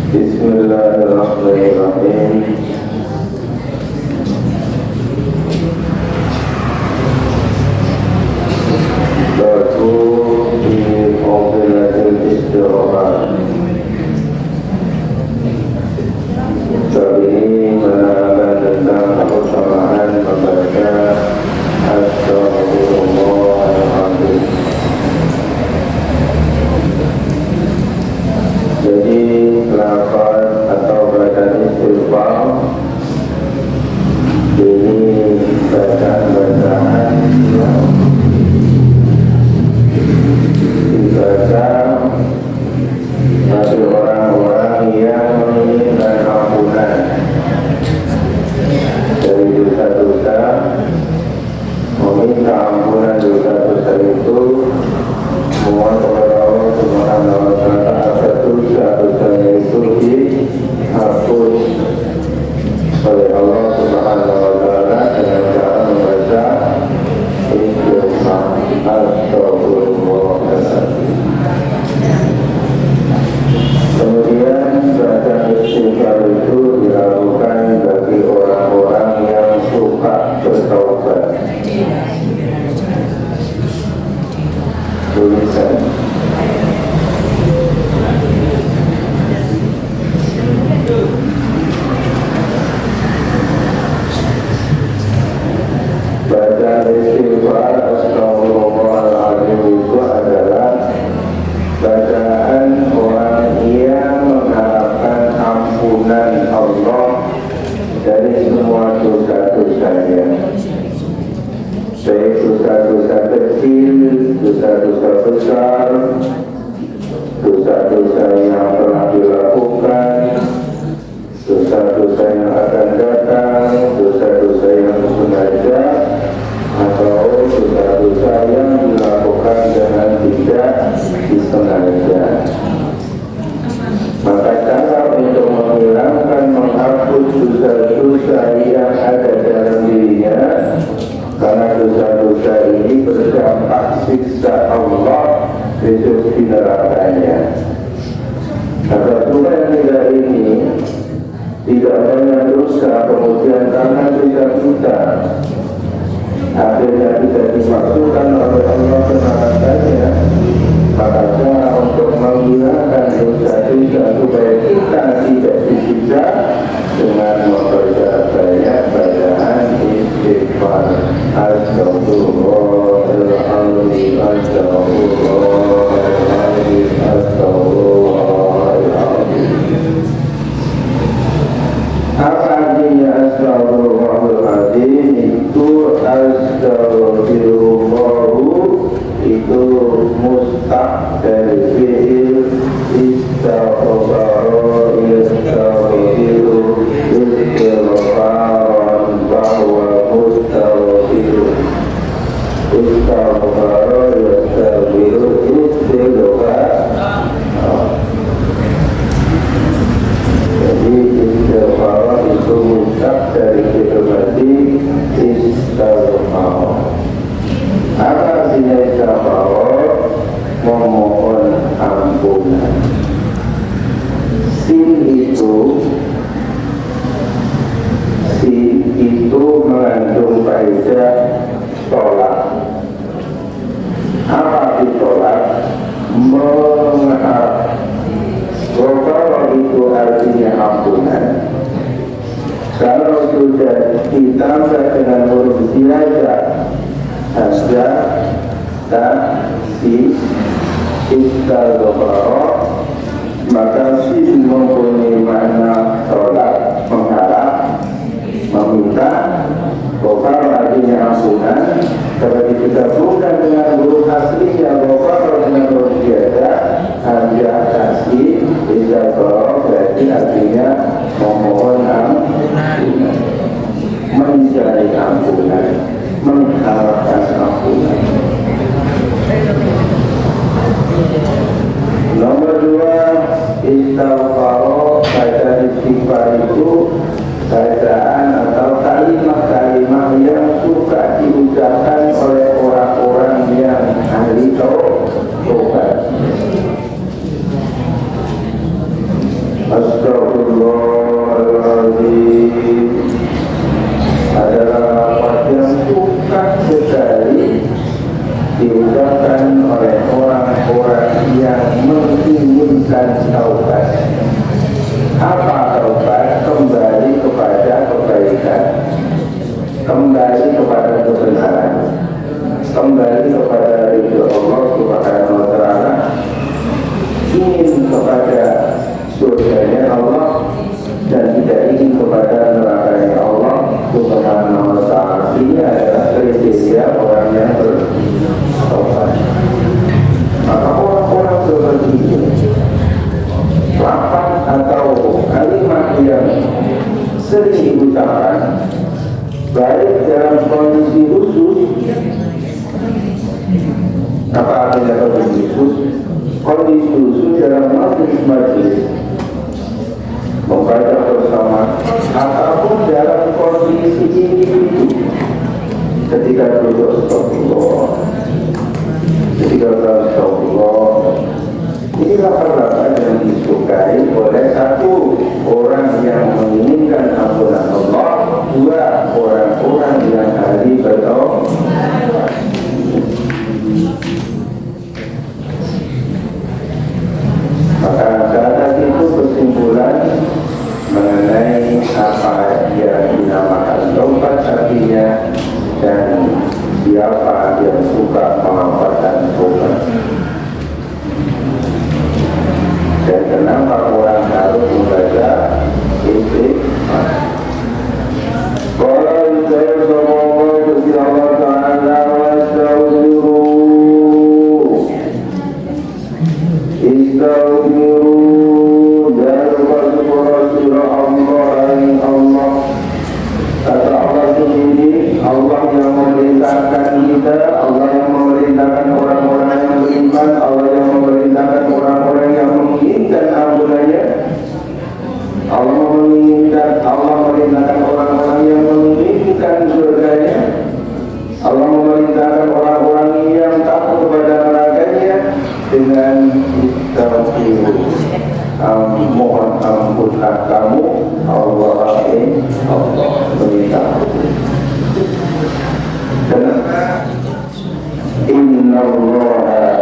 Bismillahirrahmanirrahim. Baru di Fadilatul Istirahah. Bab ini menerangkan tentang keutamaan membaca Astaghfirullahaladzim. Jadi lafaz atau bacaan istighfar ini bacaan-bacaan yang dibaca bagi orang-orang yang menginginkan ampunan dari dosa-dosa, meminta ampunan dosa-dosa itu, mohon kepada Allah Subhanahu wa Ta'ala agar dosa-dosanya itu dihapus oleh Allah Subhanahu wa Ta'ala dengan cara membaca istighfar. Astagfirullahaladzim. Kemudian bacaan istighfar itu dilakukan bagi orang-orang yang suka bertaubat. Tulisan bacaan istighfar Astagfirullahaladzim itu adalah bacaan orang yang mengharapkan ampunan Allah dari semua dosa-dosanya, baik dosa-dosa kecil, dosa-dosa besar, dosa-dosa yang telah dilakukan, dosa-dosa yang akan datang, dosa-dosa yang sengaja, atau dosa-dosa yang dilakukan dengan tidak disengaja. Maka cara untuk menghilangkan, menghapus dosa-dosa yang ada dalam dirinya, karena dosa-dosa ini berdampak siksa Allah besok di nerakanya. Agar supaya tidak ini tidak banyak dosa, kemudian karena dosa-dosa akhirnya tidak dimasukkan oleh Allah ke nerakanya, maka cara untuk menghilangkan dosa-dosa supaya kita tidak disiksa dengan memperbanyak bacaan istighfar. Astagfirullahaladzim, astagfirullahaladzim, astagfirullahaladzim. Apa artinya astagfirullahaladzim? Itu astagfirullahu itu mustaq dari fi'il istaghfara yastaghfiru istighfaran bahwa mustaghfiru istaghfara yastaghfiru istighfar. Jadi istighfar itu mustaq dari fi'il madhi istaghfara. Apa artinya istighfar? Memohon ampunan. Sin itu mengandung faedah tolak. Apa arti tolak? Kalau itu artinya ampunan. Kalau sudah ditambah dengan huruf ziyadah ada si istighfar, maka si mempunyai makna tolak, mengharap, meminta. Ghafar artinya ampunan. Kalau digabungkan dengan huruf aslinya ghafar dengan huruf ziyadah ada kasih istighfar, berarti artinya memohon ampunan, mencari ampunan, mengharapkan ampunan. Nomor 2, istighfar, bacaan istighfar itu bacaan atau kalimat-kalimat yang suka diucapkan oleh orang-orang yang ahli taubat. Astagfirullahaladzim adalah lafaz yang suka sekali diucapkan oleh orang-orang yang menginginkan taubat. Apa taubat? Kembali kepada kebaikan, kembali kepada kebenaran, kembali kepada ridho Allah Subhanahu wa Ta'ala, ingin kepada surganya Allah dan tidak ingin kepada nerakanya Allah Subhanahu wa Ta'ala. Ini adalah kriteria orang yang bertaubat. Maka orang-orang seperti ini, lafaz atau kalimat yang sering diucapkan baik dalam kondisi khusus. Apa artinya kondisi khusus? Kondisi khusus dalam majlis membaca bersama ataupun dalam kondisi individu ketika duduk astagfirullah, ketika astagfirullah. Ini lafaz-lafaz yang disukai oleh satu orang yang menginginkan ampunan Allah, dua orang-orang yang ahli bertaubat. Maka saat itu kesimpulan mengenai apa yang dinamakan taubat artinya dan siapa yang suka melafazkan taubat. Dan kenapa orang harus membaca istighfar? Qala sallallahu ta'ala wastaghfiru dan bersyukur Allah. Kata Allah sendiri, Allah yang memerintahkan kita, Allah yang memerintahkan orang-orang yang beriman, Allah yang memerintahkan orang-orang yang menginginkan ampunannya. Allah memerintahkan orang-orang yang menginginkan surganya. Allah memerintahkan orang-orang yang takut kepada nerakanya dengan istighfar. Mohon ampunlah kamu Allah meminta. Kenapa? Inna Allah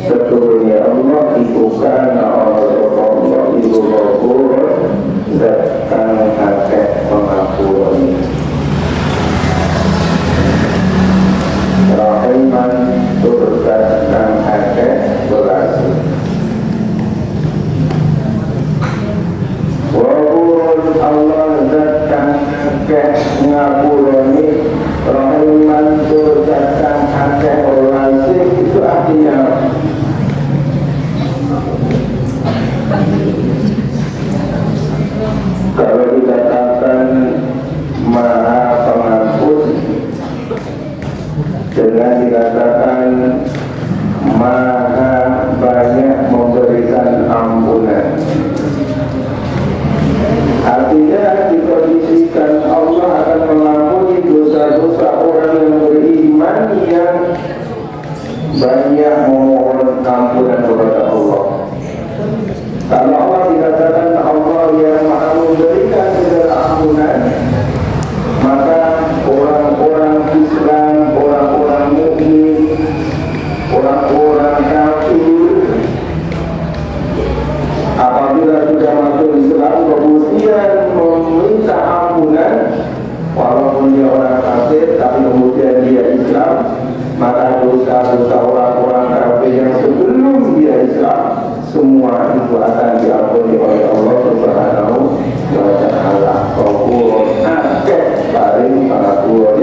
sebetulnya Allah itu karena Allah itu ghafur zat kang akeh pengampun, rahiman tur zat kang akeh belas. Wahurun Allah zat kang akeh ngapurani, rahiman tur zat kang akeh belas. Itu artinya kalau dikatakan maha pengampun dengan dikatakan maha banyak memberikan ampunan, artinya dikondisikan Allah akan mengampuni dosa-dosa orang yang beriman yang banyak memohon ampunan kepada Allah. Kalau Allah dikatakan Allah yang maha memberikan segala ampunan, maka orang-orang Islam, orang-orang mukmin, orang-orang kafir, apabila sudah masuk Islam kemudian meminta ampunan, walaupun dia orang kafir tapi kemudian dia Islam, maka dosa-dosa orang-orang kafir yang sebelum dia Islam semua itu akan diampuni oleh Allah Subhanahu wa Ta'ala. Ghafurun akeh paling pengampun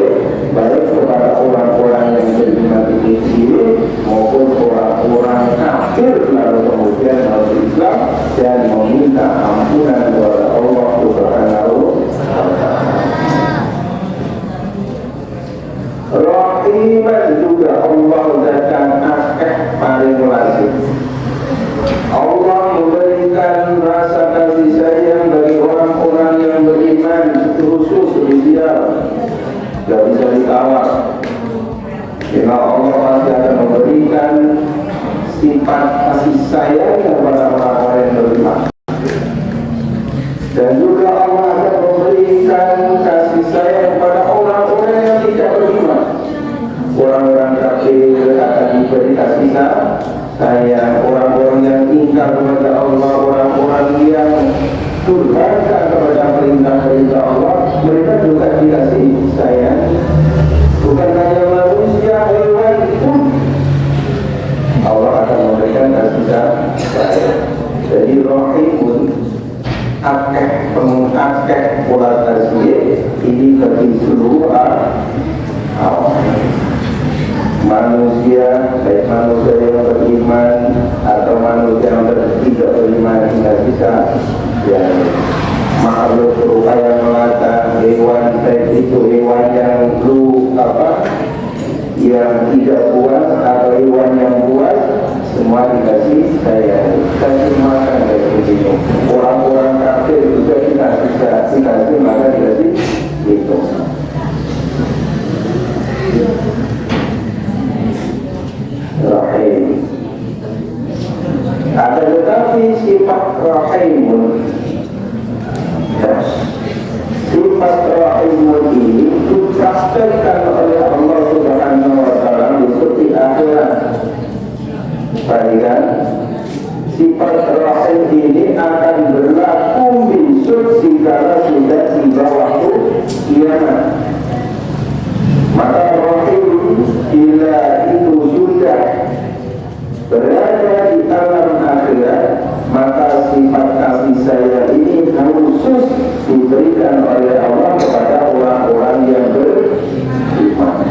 baik kepada orang-orang yang beriman ini maupun orang-orang kafir lalu kemudian masuk Islam dan meminta ampunan kepada Allah Subhanahu wa Ta'ala. Rahiman juga Allah dan akeh paling lazim. Allah memberikan rasa kasih sayang bagi orang-orang yang beriman, khusus spesial, tidak bisa ditawar. Karena Allah pasti akan memberikan sifat kasih sayang kepada orang-orang yang beriman. perintah-perintah Allah, mereka juga dikasih sayang. Bukan hanya manusia, hewan pun Allah akan memberikan kasih sayang. Jadi rahimun, akeh pengakeh pola tasbih ini bagi seluruh manusia, baik manusia yang beriman atau manusia yang tidak beriman, tidak bisa yang makhluk berupa yang melata, hewan, baik itu hewan yang yang tidak puas atau hewan yang puas, semua dikasih sayang, kasih makan, kasih minum. Orang-orang kafir juga dikasih makan, dikasih minum. Rahim. Ada tetapi sifat rahimun, sifat rahimun ini dipraktekkan oleh Allah Subhanahu wa Ta'ala di akhirat. Perhatikan, sifat rahim ini akan berlaku besok jika sudah tiba waktu kiamat. Maka rahim bila itu sudah berada di alam akhirat, maka sifat kasih sayang ini khusus diberikan oleh Allah kepada orang-orang yang beriman.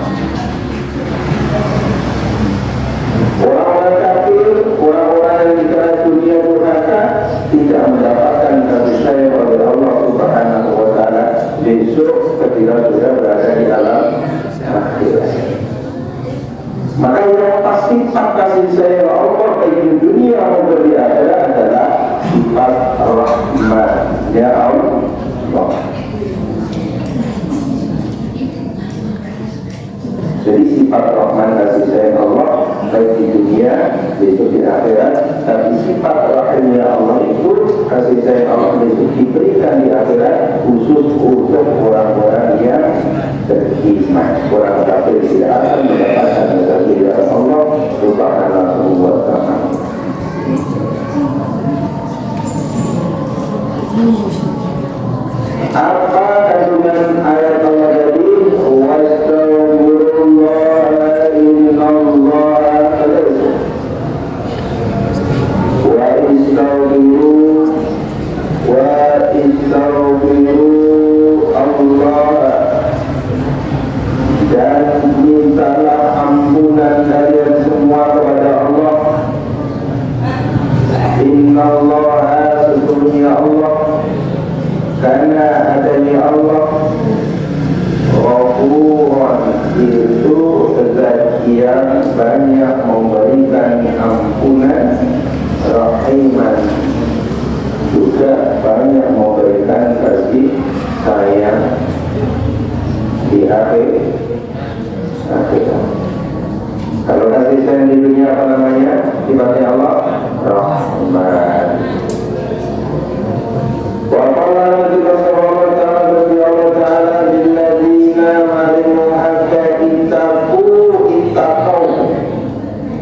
Orang-orang kafir, orang-orang yang di dunia durhaka tidak mendapatkan kasih sayang oleh Allah Subhanahu wa Ta'ala besok ketika sudah berada di alam akhirat. Maka yang pasti kasih sayang Allah baik di dunia maupun di akhirat adalah sifat rahmat ya Allah. Jadi sifat rahmat kasih sayang Allah baik di dunia besok di akhirat, tapi sifat rahimnya Allah itu kasih sayang Allah besok diberikan di akhirat khusus untuk orang-orang yang beriman. Orang kafir tidak akan mendapatkan kasih sayang Allah Subhanahu wa Ta'ala. Apa kandungan ayat Allah tadi? Wastaghfirullah innallaha wa istaghfiru Allah, dan mintalah ampunan kalian semua kepada Allah. Innallaha, sesungguhnya Allah, karena adanya Allah, Ghafurun, itu zat yang banyak memberikan ampunan, Rahiman, juga banyak memberikan kasih sayang di akhirat. Kalau kasih sayang di dunia apa namanya? Sifatnya Allah Rahman. Wa qala Allah Ta'ala lilladzina amanu hatta ittaqu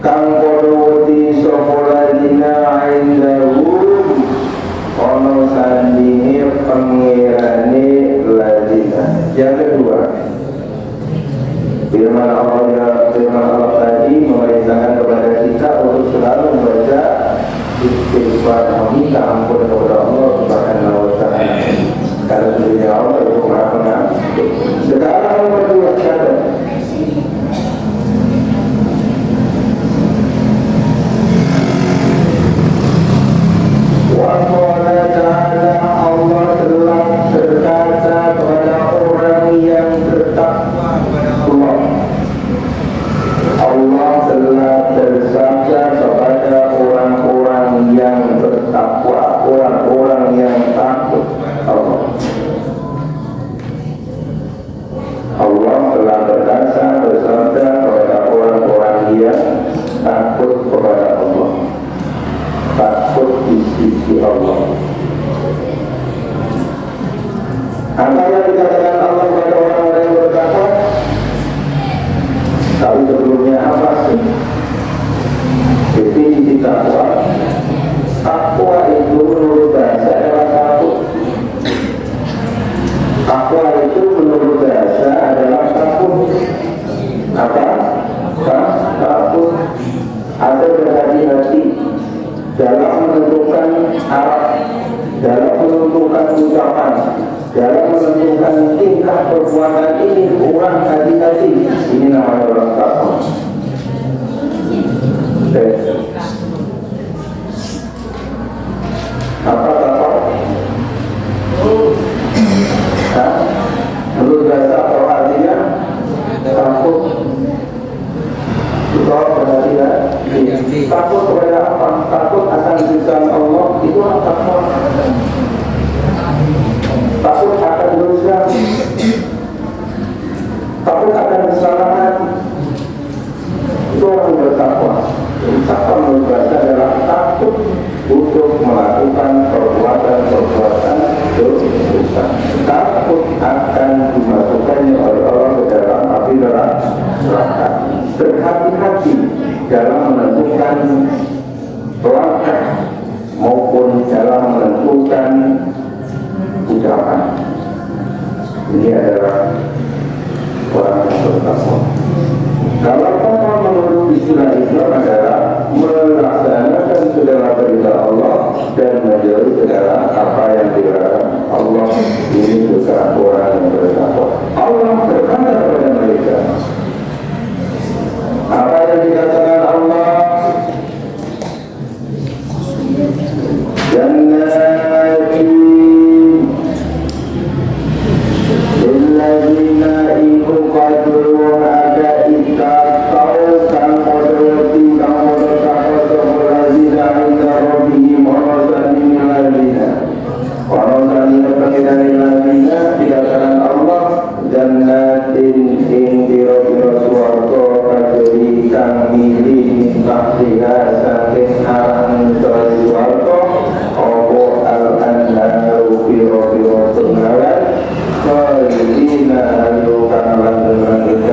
kang kodoti sapa ladina indahum ono sandinge pengirane ladina. Yang kedua, firman Allah tadi memerintahkan kepada kita untuk selalu membaca istighfar, meminta ampun kepada Allah Subhanahu wa Ta'ala. Karena sesungguhnya Allah itu Maha Pengampun. Sekarang nomor dua kata, wa qala ta'ala, Allah telah berkata kepada orang yang bertakwa kepada Allah. Allah telah bersabda kepada orang-orang yang bertakwa, orang-orang yang takut Allah. Allah telah bersabda kepada orang-orang yang takut kepada Allah, takut di sisi Allah. Apa yang dikatakan Allah kepada orang-orang yang bertakwa? Tapi sebelumnya apa sih definisi takwa? Takwa itu menurut bahasa adalah takut. ucapan-ucapan, dalam menentukan tingkah perbuatan ini kurang hati-hati. Ini namanya orang takwa. Apa takwa? Menurut bahasa atau artinya takut. Itu perhatian. Takut kepada apa? Takut akan siksaan Allah. Itu takwa. Takut akan dosa, takut akan kesalahan. Itu orang bertakwa. Takwa menurut bahasa adalah takut untuk melakukan perbuatan-perbuatan dosa. Takut akan dimasukkannya oleh Allah ke dalam api neraka. Berhati-hati dalam menentukan langkah maupun dalam menentukan ucapan. Ini adalah orang yang bertakwa. Kalau takwa menurut istilah Islam adalah melaksanakan segala perintah Allah dan menjauhi segala apa yang dilarang Allah. Ini juga orang yang bertakwa. Allah berkata kepada mereka, apa yang dikatakan Allah, Jannatin lilladzina ikum qadrun ada ittaqau kang qadrati kang qadrata qadrata inda rabbihim warasani lilladzina lilladzina dikatakan Allah jannatin ing dira-dira swarga kadiri kang milih tahtiha saking aran swarga apa al-anharu biro-biro pengalan khalidina alukan langgeng-langgeng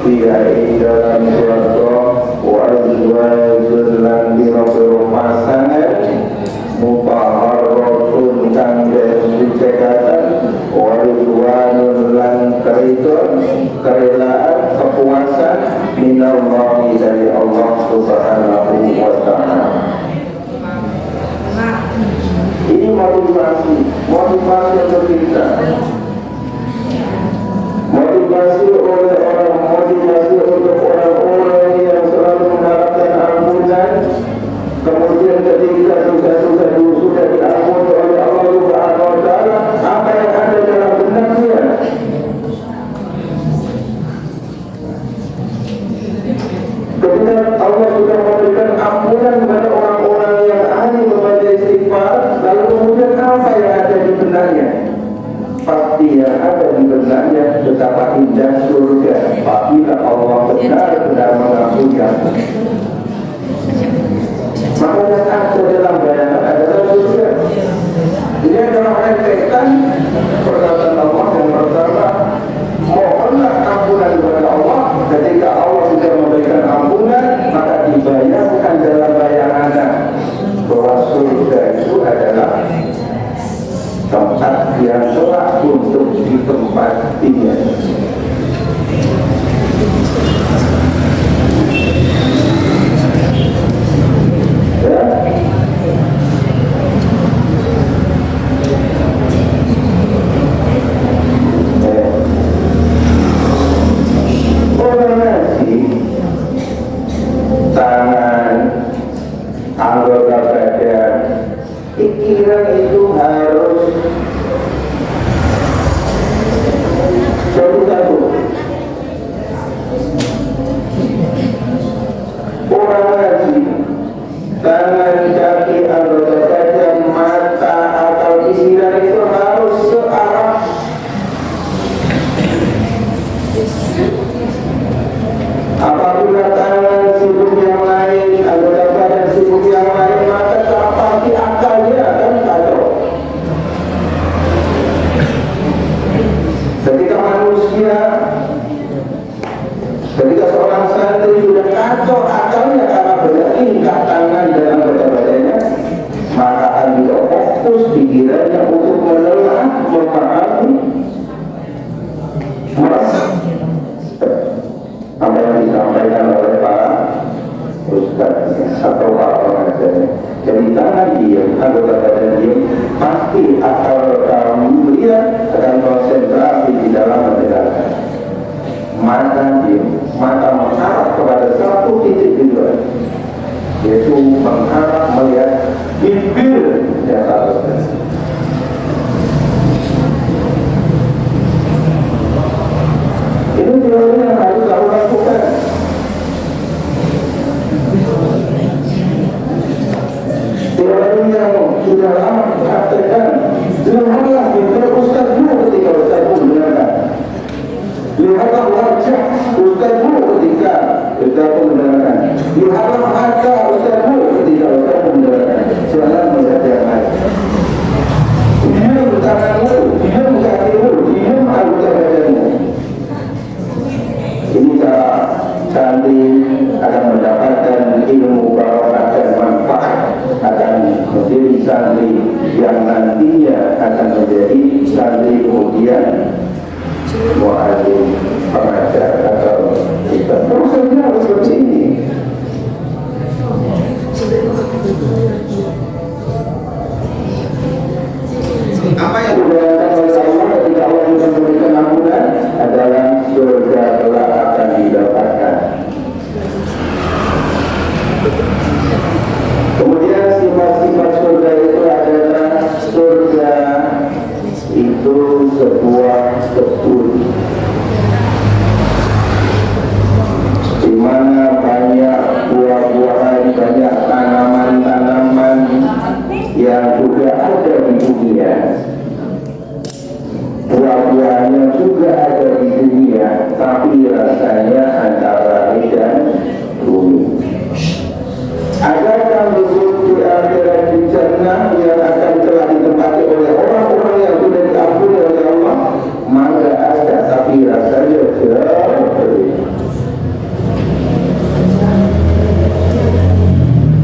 dia dalam swarga wa azwajun lan biro-biro pasangan mutahharratun kang dicekatan wa ridwanun lan kerelaan kepuasan minallahi dari Allah subhanahu wa ta'ala. Ini motivasi untuk kita, motivasi oleh orang, motivasi untuk orang-orang yang selalu mengharapkan ampunan. Kemudian ketika dosa-dosa sudah diampuni oleh Allah Subhanahu wa ta'ala, apa yang ada dalam benaknya? Ketika Allah sudah memberikan ampunan kepada orang-orang yang ahli membaca istighfar, lalu kemudian apa yang ada di benaknya? Pasti yang ada di benaknya betapa indah surga apabila Allah benar-benar mengampunkan. Maka yang ada dalam bayangan adalah surga. Ini adalah rentetan perkataan Allah yang pertama, mohonlah ampunan kepada Allah. Ketika Allah sudah memberikan ampunan, maka dibayangkan dalam bayangan bahwa surga itu adalah tempat yang telah untuk ditempatinya. Ya. Tangan, anggota badan, pikiran itu harus satu-satu. Orang ngaji, tangan, kaki, anggota badan, mata, atau pikiran itu harus searah. Apabila tangan sibuk yang lain, anggota badan sibuk yang lain, maka terapati akalnya akan kacau. Ketika manusia, ketika seorang santri sudah kacau akalnya karena bertingkah tangan dan anggota badannya, maka akan tidak fokus pikirannya untuk menelaah, memahami, merasa apa yang disampaikan oleh para ustaz atau para pengajarnya. Jadi tangan diam, anggota badan diam, pasti akal mengharap kepada satu titik tujuan, yaitu mengharap melihat bibir yang seharusnya. Ini teori yang harus kamu lakukan. Teori yang sudah lama dipraktekkan. Lihatlah bibir Ustaz dulu ketika Ustaz pun mendengarkan. Lihatlah wajah Ustaz dulu ketika Ustaz pun mendengarkan. Lihatlah mata Ustaz dulu ketika Ustaz pun mendengarkan. Jangan melihat yang lain. Diam tanganmu, diam kakimu, diam anggota badanmu. Ini cara santri akan mendapatkan ilmu barokah dan manfaat, akan menjadi santri yang nantinya akan menjadi santri kemudian muadzin, pengajar atau kita. Prosesnya harus seperti ini. Apa yang dibayangkan oleh Allah ketika Allah juga memberikan ampunan adalah surga kelak akan didapatkan. Kemudian sifat-sifat surga itu adalah surga itu sebuah kebun di mana banyak buah-buahan, banyak tanaman-tanaman yang juga ada di dunia. Buah-buahnya juga ada di dunia, tapi rasanya antara langit dan bumi. Adakah bentuk di akhirat di jannah yang akan telah ditempati oleh orang-orang yang sudah diampuni oleh Allah? Maka ada, tapi rasanya jauh berbeda.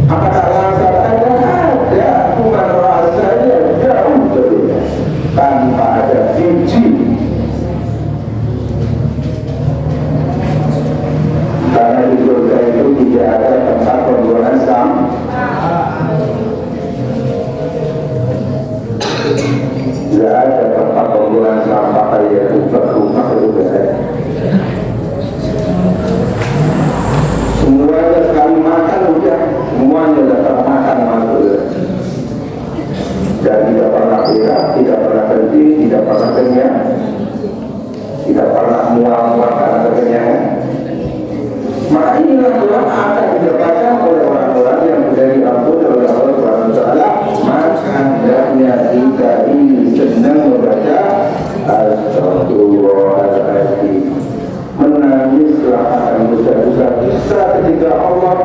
Apakah rasa ada? Cuma rasanya jauh berbeda, tanpa ada biji. Karena di surga itu tidak ada tempat pembuangan sampah. Tidak ada tempat pembuangan sampah kayak rumah itu tidak ada. Semuanya sekali makan udah, semuanya dapat makan masuk. Dan tidak pernah berak, tidak pernah berhenti, tidak pernah kenyang, tidak pernah mual-mual karena kekenyangan. Maka inilah doa akan didapatkan oleh orang-orang yang sudah diampuni oleh Allah Subhanahu wa taala. Maka hendaknya kita ini senang membaca Astagfirullahaladzim. Menangislah akan dosa-dosa kita ketika Allah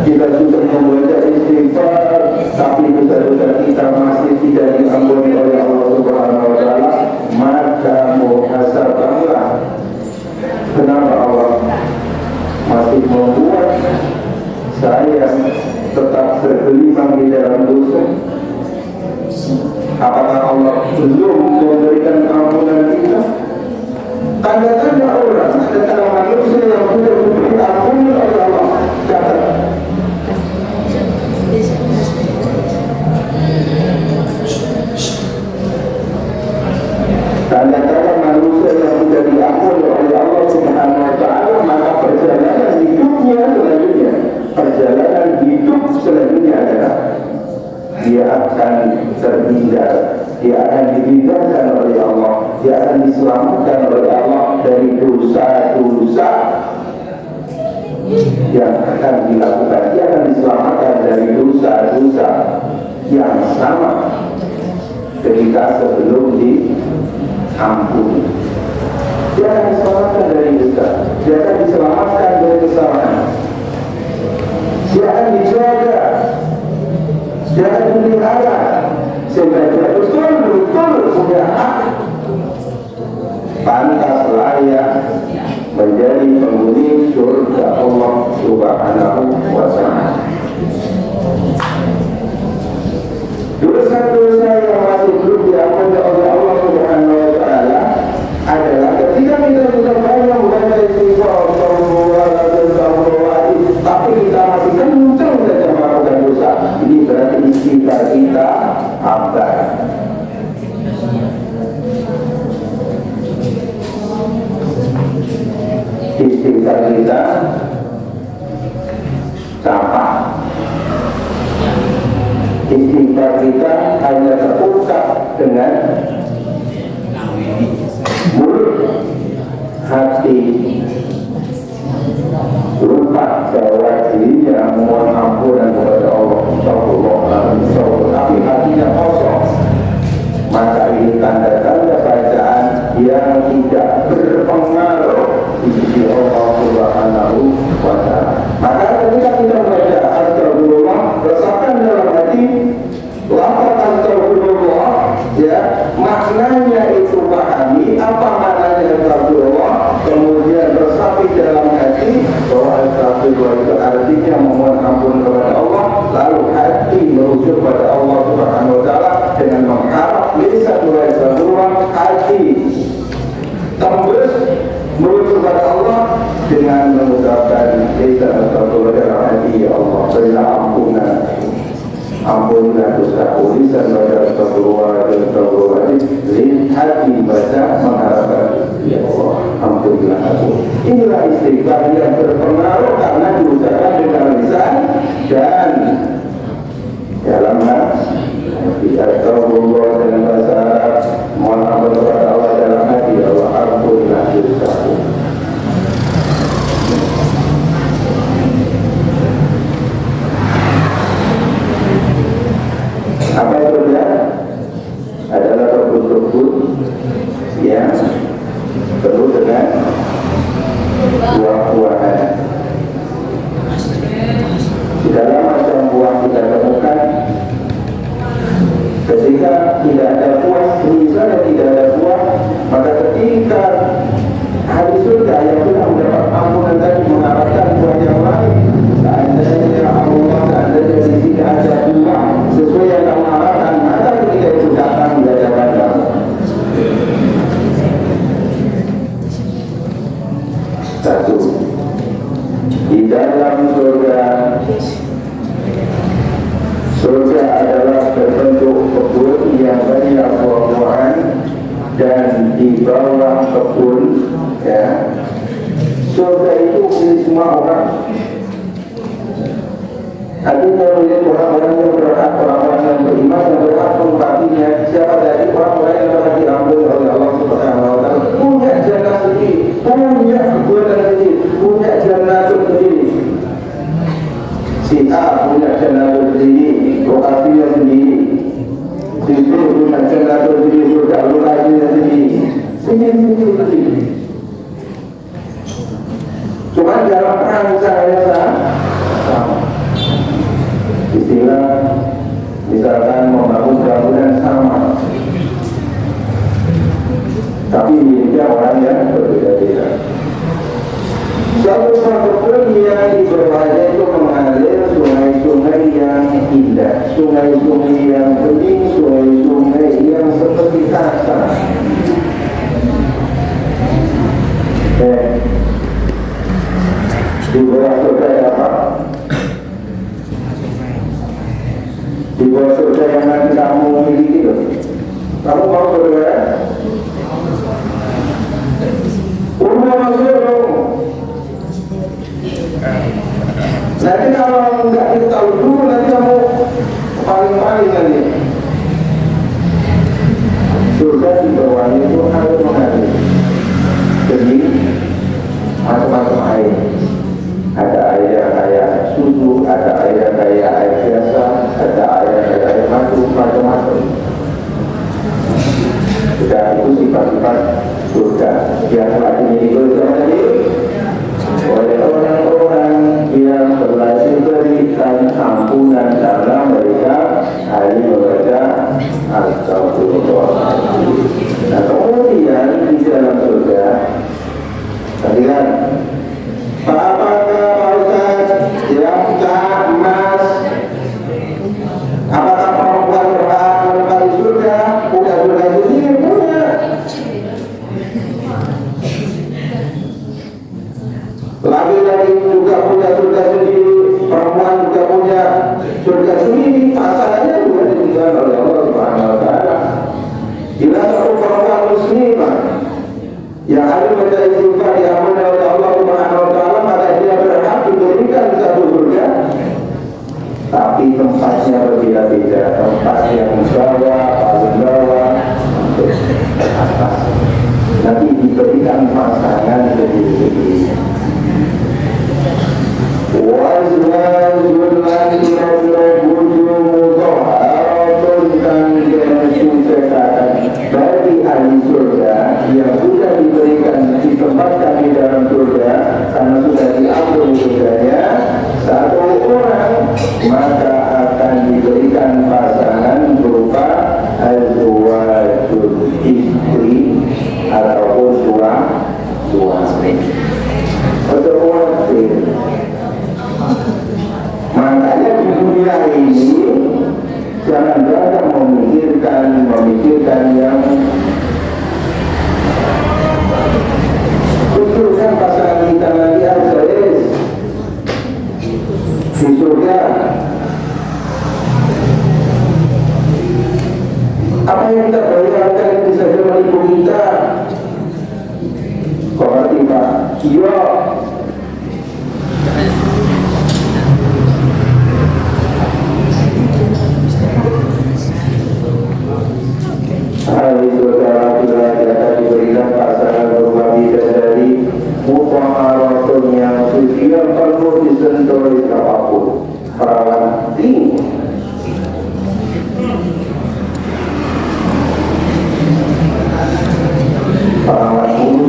kita sudah membaca istighfar, tapi dosa-dosa kita masih tidak diampuni oleh Allah Subhanahu wa taala. Maka muhasabahlah. Kenapa Allah masih membuat saya tetap bergelimang di dalam dosa? Apakah Allah belum memberikan ampunan kita? Tanda-tanda orang, tanda-tanda manusia yang sudah diberi ampunan oleh Allah. Catat. Tanda-tanda manusia yang sudah diampuni oleh Allah Subhanahu wa taala, maka perjalanan hidupnya selanjutnya, perjalanan hidup selanjutnya adalah dia akan terhindar, dia akan dihindar oleh Allah, dia akan diselamatkan oleh Allah dari dosa-dosa yang akan dilakukan. Dia akan diselamatkan dari dosa-dosa yang sama ketika sebelum diampuni. Dia akan diselamatkan dari dosa, dia akan diselamatkan dari kesalahan, dia akan dijaga, dia akan dipelihara sehingga dia betul-betul punya hak pantas layak menjadi penghuni surga Allah Subhanahu wa taala. Dosa-dosa yang masih belum diampuni oleh Allah Subhanahu wa taala adalah ketika kita sudah banyak membaca istighfar, tapi kita masih kencang saja melakukan dosa. Ini berarti istighfar kita abad. istighfar kita sampah. Istighfar kita hanya terungkap dengan mulut, hati lupa bahwa dirinya memohon ampunan kepada Allah. Tapi hatinya kosong, maka ini tanda-tanda bacaan yang tidak berpengaruh di sisi Allah Subhanahu wa Ta'ala. Maka ketika kita membaca astagfirullah, rasakan dalam hati lafaz astagfirullah, ya, maknanya itu pahami apa maknanya astagfirullah, kemudian resapi dalam hati bahwa astagfirullah itu artinya memohon ampun kepada Allah, lalu hati merujuk pada Allah Subhanahu wa Ta'ala dengan mengharap lisan astagfirullah, hati tembus merujuk pada Allah dengan mengucapkan lisan astagfirullah dalam hati, ya Allah berilah ampunan, ampunilah dosaku, lisan baca astagfirullah dan astagfirullah, hati baca mengharapkan, ya Allah ampunilah aku. Inilah istighfar yang berpengaruh karena diucapkan dengan lisan dan dalam hati. Astagfirullah dengan bahasa Arab, mohon ampun kepada Allah dalam hati, ya Allah ampunilah dosaku. Apa itu dia? Adalah kebut-kebut yang penuh dengan buah-buahan. Segala macam buah kita temukan. Ketika tidak ada buah, misalnya tidak ada buah, maka ketika hari surga yang sudah mendapat ampunan tadi mengharapkan buah yang lain, seandainya Allah, seandainya di sini ada buah sesuai yang kamu harapkan, maka ketika itu datang di hadapan kamu. Satu, di dalam surga, surga adalah berbentuk kebun yang banyak buah-buahan, dan di bawah kebun, ya, surga itu milik semua orang. Artinya milik orang-orang yang berhak, orang-orang yang beriman, yang berhak menempatinya. Siapa tadi? Orang-orang yang telah diampuni oleh Allah Subhanahu wa Ta'ala, punya jannah sendiri, punya kebun sendiri, punya jannah sendiri. Si A punya jannah sendiri, lokasinya sendiri. Si B punya jannah sendiri, surga lokasinya sendiri. Sendiri. Cuma dalam rangka yang sama. Istilah misalkan membangun bangunan sama, tapi miliknya orang yang berbeda-beda. Suatu kebun yang di bawahnya itu mengalir sungai-sungai yang indah, sungai-sungai yang bening, sungai-sungai yang seperti kaca. Di bawah surga apa? Di bawah surga yang nanti kamu miliki itu, kamu mau surga? Udah masuk dong. Nanti kalau nggak ditahu dulu, nanti kamu paling-paling nanti. Surga di bawahnya itu air mengalir. Jadi macam-macam air. Ada air yang kayak susu, ada air yang kayak air biasa, ada air yang kayak air madu, macam-macam. Sudah itu sifat-sifat surga yang telah dimiliki oleh orang-orang yang telah diberikan ampunan karena mereka hanya membaca astagfirullah. Nah kemudian di dalam surga, tadi kan, apakah Ustaz yang cak emas, apakah perempuan berhak menempati surga? Bukan surga itu sendiri punya. tempatnya berbeda-beda, tempat yang bawah, paling bawah, ke atas. Nanti diberikan pasangan sendiri-sendiri. Wazwajul bagi ahli surga yang sudah diberikan ditempatkan di dalam surga karena sudah diampuni dosanya satu orang, maka akan diberikan pasangan berupa azwajul istri ataupun suami. Otomatis makanya di dunia ini jangan datang memikirkan yang khususnya pasangan kita nanti harus di surga. Apa yang kita bayangkan bisa menipu kita? Kok ngerti Pak? Iya. Hal itu adalah bila akan diberikan pasangan berupa bidadari mutahharatun yang suci yang perlu disentuh oleh siapapun, perawan tinggi. Perawan tinggi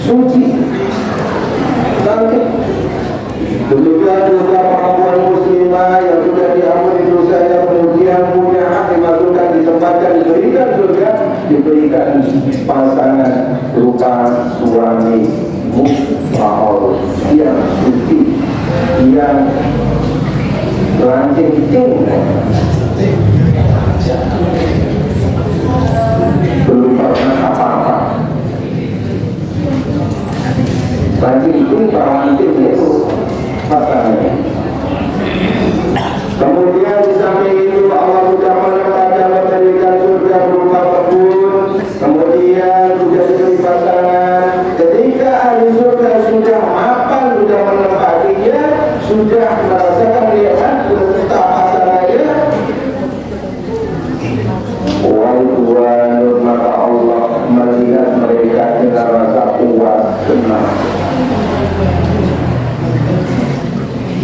suci cantik. Demikian juga perempuan muslimah yang sudah diampuni dosanya kemudian punya hak dimasukkan, ditempatkan, diberikan surga, diberikan pasangan berupa suami mutahhar yang suci, yang lancip tinggi, belum pernah apa-apa. Lancip tinggi, perawan tinggi itu pasangannya. Kemudian di samping itu Allah sudah menempatkan memberikan surga berupa kebun. Kemudian sudah diberi pasangan. Ketika ahli surga sudah mapan, sudah menempatinya, sudah merasakan nikmat beserta pasangannya, wal maka Allah melihat mereka dengan rasa puas senang.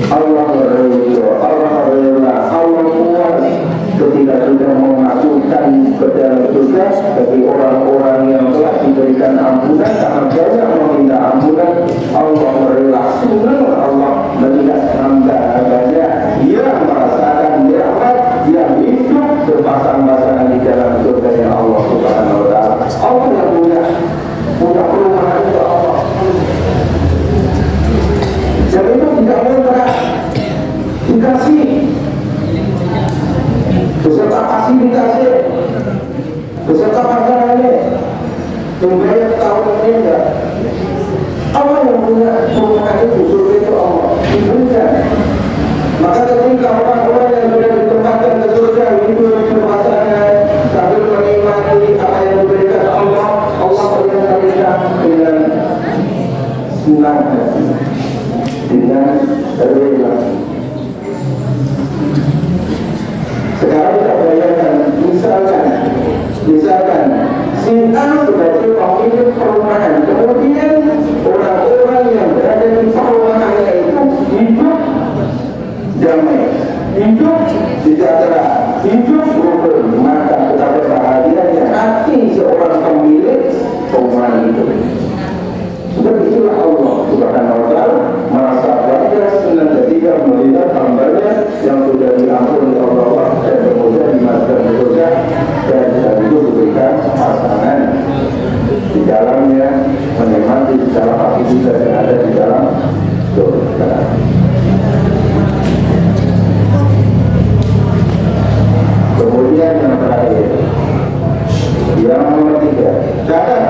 Allah berridho, Allah rela, Allah puas ketika sudah memasukkan ke dalam surga bagi orang-orang yang telah diberikan ampunan karena banyak meminta ampunan. Allah rela, senang Allah melihat hamba-hambanya yang merasakan nikmat, yang hidup berpasang-pasangan di dalam surga yang Allah Subhanahu wa Ta'ala. Allah yang punya perumahan itu Allah. Dan itu tidak mudah dikasih beserta fasilitasnya, beserta pasangannya, membayar tahunannya enggak. Allah yang punya perumahan itu, surga itu Allah diberikan. Maka ketika orang-orang yang sudah ditempatkan ke surga hidup berpasangan sambil menikmati apa yang diberikan Allah, Allah melihat mereka dengan senang hati, dengan rela. Sekarang kita bayangkan, misalkan si A sebagai pemilik perumahan, kemudian orang-orang yang berada di perumahannya itu hidup damai, hidup sejahtera, hidup rukun, maka betapa bahagianya hati seorang pemilik perumahan itu. Begitulah Allah Subhanahu wa Ta'ala merasa bangga senang ketika melihat hambanya yang sudah diampuni Allah dan kemudian dimasukkan ke surga, dan itu diberikan pasangan di dalamnya, menikmati di dalam aktivitas yang ada di dalam surga. Kemudian yang terakhir, yang nomor 3, catat.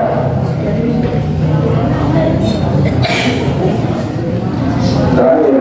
Terakhir,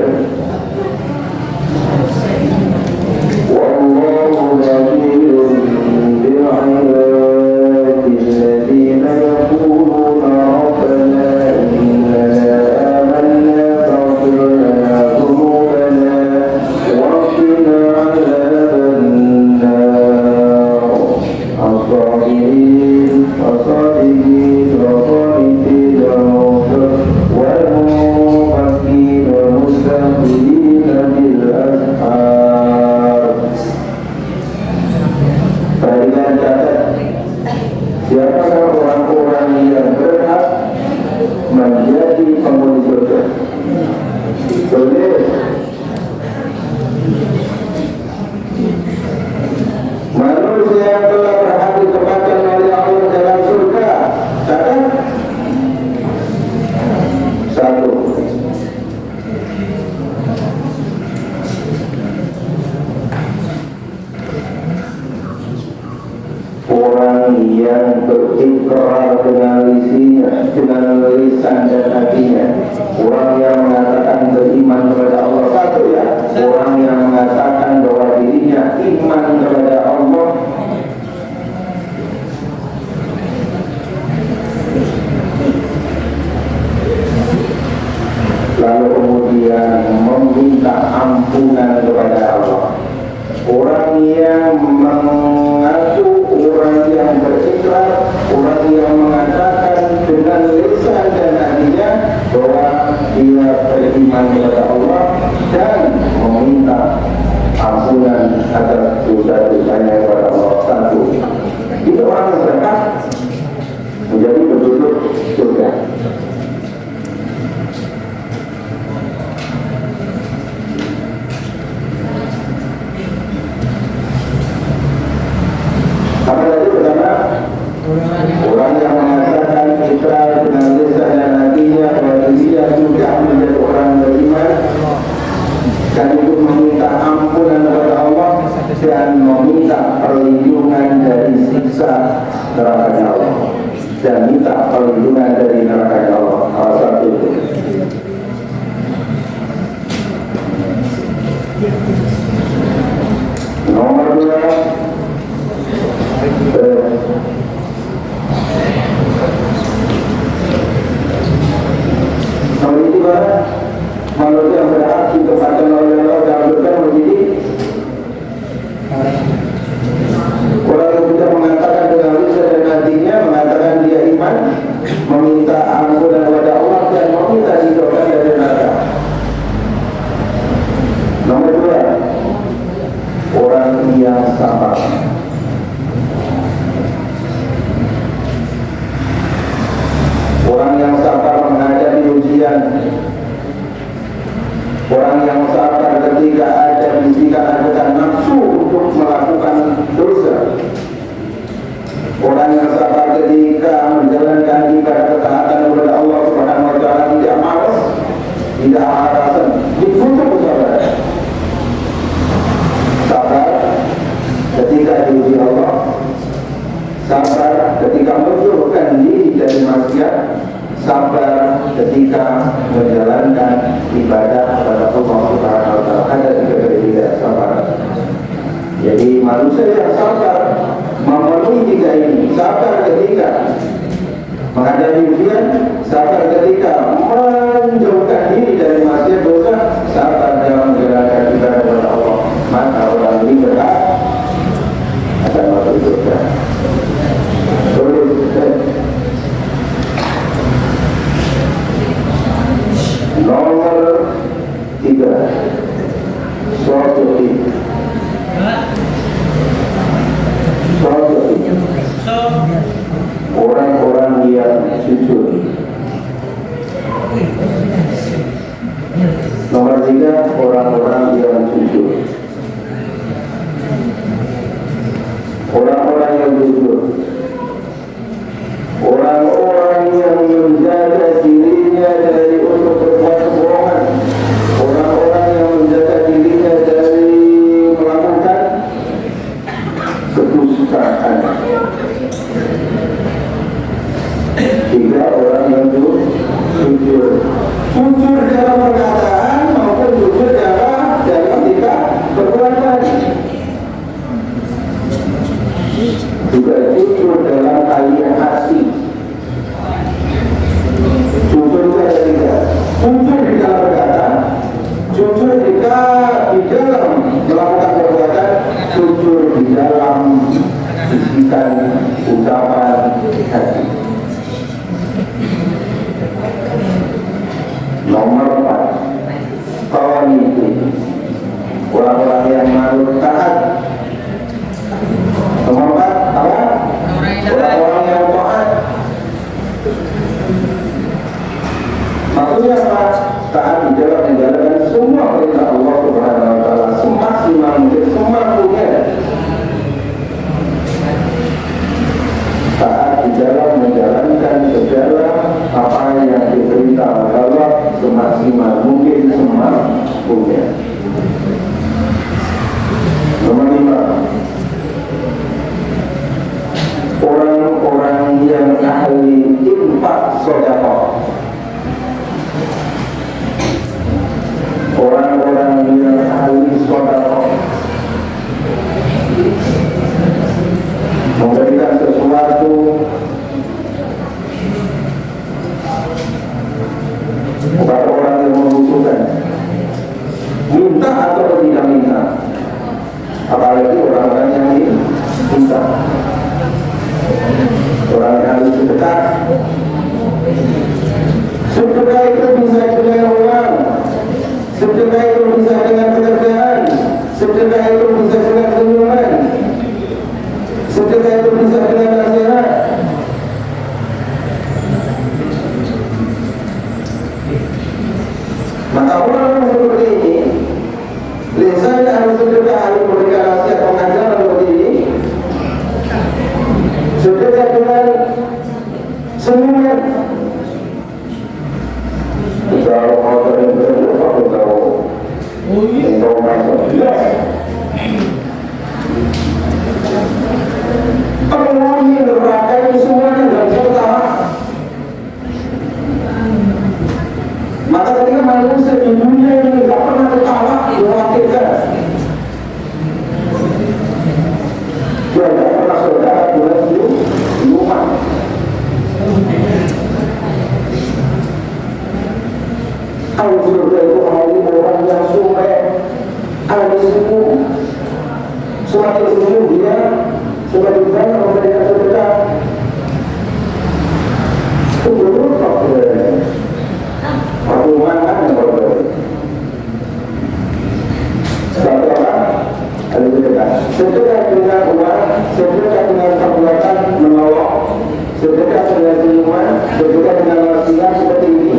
Perhatikan catat, siapakah orang-orang yang berhak menjadi penghuni surga? Tulis. Manusia yang telah berhak ditempatkan oleh Allah dalam surga. Catat. 1. Orang yang berikrar dengan lisan dan hatinya. Orang yang mengatakan beriman kepada Allah. 1 ya. Orang yang mengatakan bahwa dirinya iman kepada Allah. Lalu kemudian meminta ampunan kepada Allah. Orang yang mengaku, orang yang berikrar, orang yang mengatakan dengan lisan dan hatinya bahwa dia beriman kepada Allah dan meminta ampunan atas dosa-dosanya kepada Allah. 1. Itu orang yang berhak menjadi penduduk surga. Apa tadi pertama? Orang yang mengatakan ikrar dengan lisan dan hatinya bahwa dia sudah menjadi orang beriman dan itu meminta ampunan kepada Allah dan meminta perlindungan dari siksa neraka Allah dan minta perlindungan dari neraka Allah. Salah satu itu. Nomor 2. Nomor itu manusia yang berhak ditempatkan oleh Allah dalam surga menjadi orang yang sudah mengatakan dengan lisan dan hatinya, mengatakan dia iman, meminta ampunan kepada Allah dan meminta dijauhkan dari neraka. Nomor 2, orang yang sabar. Orang yang sabar menghadapi ujian. Orang yang sabar ketika ada bisikan ajakan nafsu untuk melakukan dosa. Orang yang sabar ketika menjalankan ibadah ketaatan kepada Allah Subhanahu wa taala tidak malas, tidak alasan, dibutuh kesabaran. Sabar ketika diuji Allah. Sabar ketika menjauhkan diri dari maksiat. Sabar ketika menjalankan ibadah kepada Allah Subhanahu wa taala. Ada 3 kriteria sabar. Jadi manusia yang sabar memenuhi 3 ini. Sabar ketika menghadapi ujian, sabar ketika menjauhkan diri dari maksiat dosa, sabar dalam menjalankan ibadah kepada Allah. Maka orang ini berhak akan masuk surga. Nomor 3, Sohoti. Orang-orang yang jujur. Nomor 3, orang-orang yang jujur. Orang-orang yang jujur. Orang-orang yang menjaga dirinya dari untuk berbuat kebohongan. Orang-orang yang menjaga dirinya dari melakukan kedustaan. 3 orang yang jujur. Jujur dalam perkataan maupun jujur dalam ketika perbuatan. Juga jujur dalam keahlian hati. Jujur itu ada 3. Jujur di dalam perkataan, jujur di dalam melakukan perbuatan, jujur di dalam bisikan ucapan hati. Nomor 4, kawan itu orang-orang yang manut taat. Nomor 4, hukumnya. Nomor 5, orang-orang yang ahli infak sedekah. Orang-orang yang ahli sedekah memberikan sesuatu kepada orang yang membutuhkan, minta atau tidak minta, apalagi orang-orang yang minta. Orang yang harus sedekah, sedekah itu bisa dengan uang, sedekah itu bisa dengan pekerjaan, sedekah itu bisa dengan senyuman, sedekah itu bisa dengan nasihat. Maka orang seperti ini, lisannya harus sedekah, harus memberikan nasihat pengajaran seperti ini, sedekah dengan senyuman. Kalau mau terima, aku tahu informasi. Penghuni neraka ini semuanya dalam satu tahap. Maka ketika manusia di dunia ini tidak pernah ketawa, mewakilkan. Dia tidak pernah saudara bulan di rumah. Kalau surga itu ahli orang yang sumber, ahli senyum. Semakin senyum dia, semakin banyak memberikan sedekah. Itu berapa aku makan yang berbeda. Satu orang ada sedekah. Sedekah dengan uang, sedekah dengan perbuatan menolong, sedekah dengan senyuman, sedekah dengan nasihat seperti ini.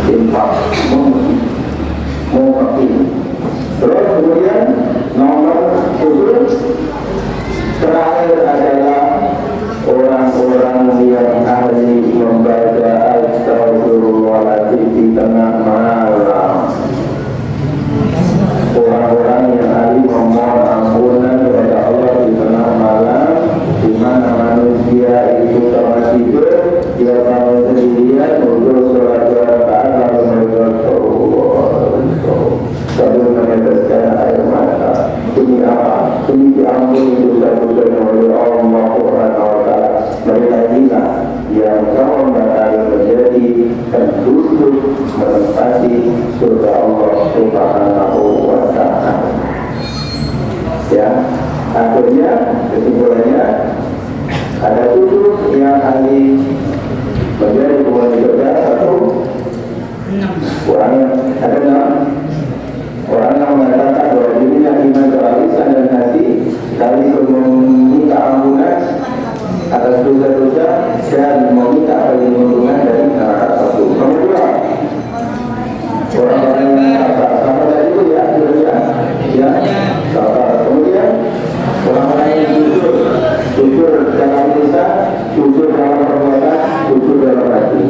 Infak mengerti. Terus kemudian nomor 7 terakhir adalah orang-orang yang ahli membaca astagfirullahaladzim di tengah malam. Orang-orang yang ahli memohon ampunan kepada Allah di tengah malam, di mana manusia itu sama tidur, dia bangun sendirian untuk sholat 2 rakaat lalu mengucapkan sambil meneteskan air mata. Ini apa? Ini diampuni dosa-dosanya oleh Allah Subhanahu wa Ta'ala. Mereka inilah yang kalau bakal menjadi penduduk menempati surga Allah Subhanahu wa Ta'ala. Ya, akhirnya kesimpulannya ada 7 yang ahli menjadi penghuni surga. 1 orang ada 6 orang yang mengatakan bahwa dirinya iman teralisan dan hati sekali meminta ampunan atas dosa-dosa dan meminta perlindungan dari neraka surga. Nomor 2 orang-orang yang sama tadi itu ya, ya, kemudian orang-orang yang jujur dalam lisan, jujur dalam perbuatan, jujur dalam hati.